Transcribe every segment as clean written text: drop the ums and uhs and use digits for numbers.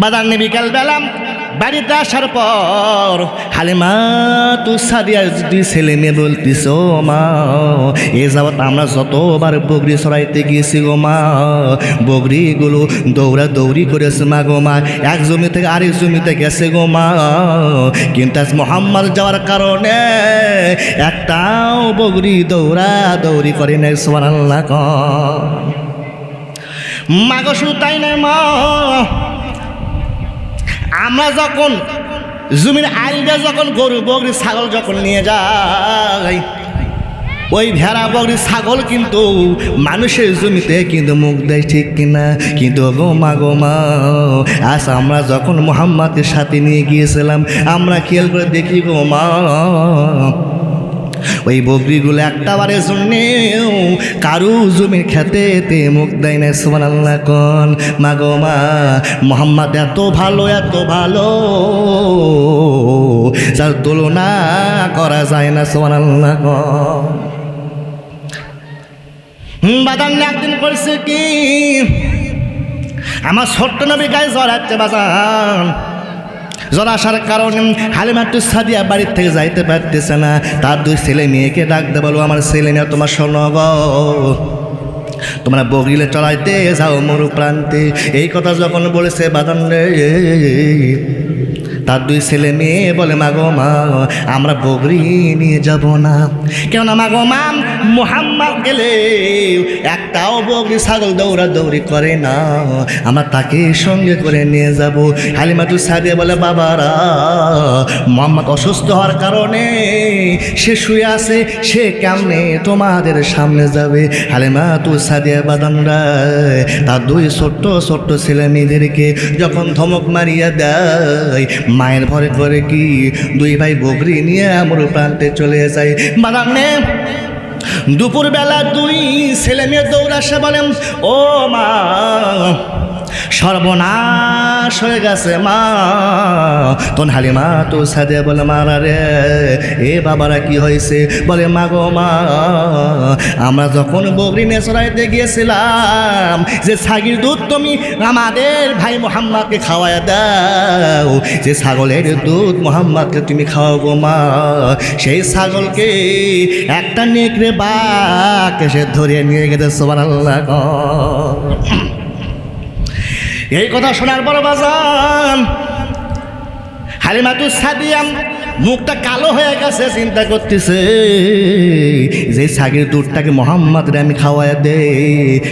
বাদার নে বিকালবেলা বাড়িতে আসার পর হালিমা তু সাদিয়া দুই ছেলে মেয়ে বলতিস ও মা এ যাবৎ আমরা যতবার বগরি চড়াইতে গিয়েছি গো মা বগরিগুলো দৌড়াদৌড়ি করেছে মা গো মা, এক জমি থেকে আরেক জমিতে গেছে গো মা, কিন্তু আজ মোহাম্মদ যাওয়ার কারণে একটাও বগরি দৌড়াদৌড়ি করে নাই। সুবহানাল্লাহ মা গো, শুধু তাই নয় মা, আমরা যখন জমির আইলটা যখন গরু বগরি ছাগল যখন নিয়ে যাই, ওই ভেড়া বগরি ছাগল কিন্তু মানুষের জমিতে কিন্তু মুখ দেয় ঠিক কিনা, কিন্তু গো মা আজ আমরা যখন মোহাম্মদের সাথে নিয়ে গিয়েছিলাম আমরা খেয়াল করে দেখি গো মা ওই বকরিগুলো একটাবারের জন্যেও কারু জমির খেতেতে মুখ দেয় না। সুবহানাল্লাহ কোন মা গো মা, মোহাম্মদ এত ভালো যার তুলনা করা যায় না। সুবহানাল্লাহ কোন বাদান একদিন করছে কি, আমার ছোট্ট নবী গায়ে জ্বর আসছে বাজান, জ্বর আসার কারণে হালিমা সাদিয়া বাড়ির থেকে যাইতে পারতেছে না, তার দুই ছেলে মেয়েকে ডাকতে বলো, আমার ছেলে মেয়ে তোমার শোনো গো, তোমরা বগরিলে চড়াইতে যাও মরু প্রান্তে। এই কথা যখন বলেছে বাদান রে, তার দুই ছেলে মেয়ে বলে মা গো মা আমরা বগরি নিয়ে যাব না, কেননা মা গো মা মুহাম্মদ গেলে একটাও বগরি ছাগল দৌড়াদৌড়ি করে না, আমরা তাকে সঙ্গে করে নিয়ে যাব। হালিমা সাদিয়া বলে বাবারা, মুহাম্মদ অসুস্থ হওয়ার কারণে সে শুয়ে আছে, সে কেমনে তোমাদের সামনে যাবে। হালিমা সাদিয়া বাদানরা তার দুই ছোট্ট ছেলে মেয়েদেরকে যখন ধমক মারিয়া দেয়, মায়ের ভরে করে কি দুই ভাই বকরি নিয়ে আমর প্রান্তে চলে যায়। বাদানে দুপুরবেলা দুই ছেলে মেয়ে দৌড়াসে বলেন ও মা সর্বনাশ হয়ে গেছে মা। তখন হালিমা সাদিয়া বলে মারা রে, এ বাবারা কি হয়েছে? বলে মা গো মা আমরা যখন বকরি নিয়ে চড়াইতে গিয়েছিলাম, যে ছাগির দুধ তুমি আমাদের ভাই মোহাম্মদকে খাওয়ায় দাও, যে ছাগলের দুধ মোহাম্মদকে তুমি খাওয়াও গো মা, সেই ছাগলকে একটা নেকড়ে বাঘ এসে ধরিয়ে নিয়ে গেছে। সুবহানাল্লাহ। এই কথা শোনার পর বাজান হালিমা সাদিয়া মুখটা কালো হয়ে গেছে, চিন্তা করতেছে যে ছাগির দুধটাকে মোহাম্মদরে আমি খাওয়াই দে,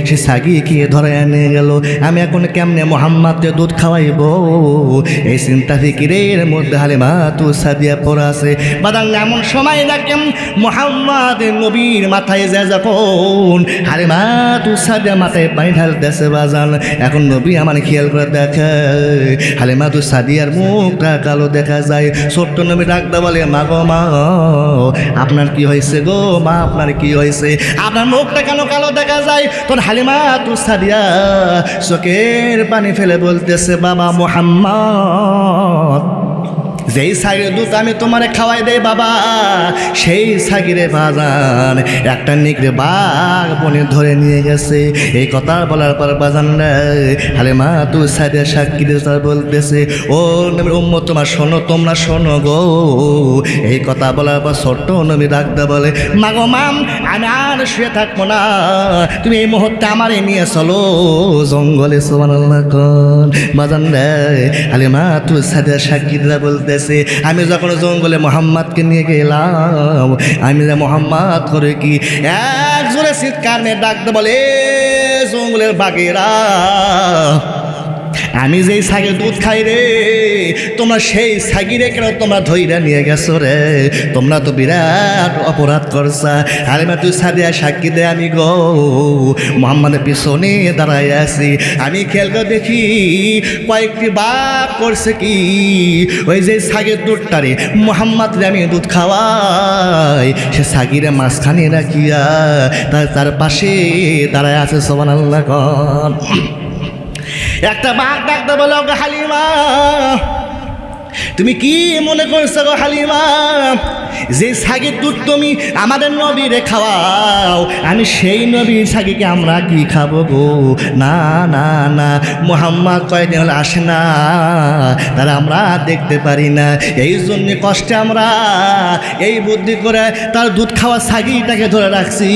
সে ছাগি কে ধরে এনে গেল, আমি এখন কেমনে মোহাম্মদকে দুধ খাওয়াইব? এই চিন্তা ফিকিরের মধ্যে হালিমা সাদিয়া পড়ে আছে। বাদান এমন সময় দেখে মোহাম্মদ নবীর মাথায় যায় যখন হালিমা সাদিয়া মাথায় পানি ঢালতেছে বাজান, এখন নবী আমার খেয়াল করে দেখে হালিমা সাদিয়ার মুখটা কালো দেখা যায়। ছোট্ট নবী ডাকতে বলে মা গো মা আপনার কি হয়েছে গো মা, আপনার কি হয়েছে, আপনার মুখটা কেন কালো দেখা যায়? তোর হালিমা সাদিয়া চোখের পানি ফেলে বলতেছে বাবা মুহাম্মদ, যেই ছাগির দুধ আমি তোমারে খাওয়াই দেই বাবা, সেই ছাগিরে বাজান একটা নেকড়ে বাঘ বনে ধরে নিয়ে গেছে। এই কথা বলার পর বাজান হালিমা সাদিয়া সাক্ষী বলতেছে ও নবীর উম্মত তোমার শোনো, তোমরা শোনো গো। এই কথা বলার পর ছোট্ট নবী ডাকতে বলে মা গো মাম আমি আর শুয়ে থাকবো না, তুমি এই মুহূর্তে আমারে নিয়ে চলো জঙ্গলে। সুবহানাল্লাহ কোন বাজান হালিমা সাদিয়া সাক্ষী বলতে আমি যখন জঙ্গলে মোহাম্মদকে নিয়ে গেলাম, আমি যে মোহাম্মদ করে কি এক জোরে চিৎকার নিয়ে ডাকতে বলে জঙ্গলের বাঘেরা, আমি যেই ছাগির দুধ খাই রে, তোমরা সেই ছাগিরে কেন তোমরা ধইরা নিয়ে গেছো রে, তোমরা তো বিরাট অপরাধ করছা। হালিমা সাদিয়া সাক্ষী দেয় আমি গো মোহাম্মদের পিছনে দাঁড়াই আছি, আমি খেয়াল করে দেখি কয়েকটি বাঘ করছে কি ওই যে ছাগির দুধটারে মোহাম্মদরে আমি দুধ খাওয়াই, সে ছাগিরে মাঝখানে রাখিয়া তার পাশে দাঁড়ায় আছে। সুবহানাল্লাহ। একটা বাঘ ডাকতে বলে হালিমা তুমি কি মনে করছো গো হালিমা, যে ছাগির দুধ তুমি আমাদের নবীরে খাওয়াও, আমি সেই নবীর ছাগিকে আমরা কি খাবো গো? না না না, মুহাম্মদ কয়দিন হলে আসে না, তারা আমরা দেখতে পারি না, এই জন্যে কষ্টে আমরা এই বুদ্ধি করে তার দুধ খাওয়া ছাগিটাকে ধরে রাখছি,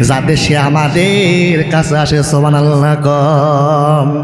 যাতে সে আমাদের কাছে আসে। সুবহানাল্লাহ কম।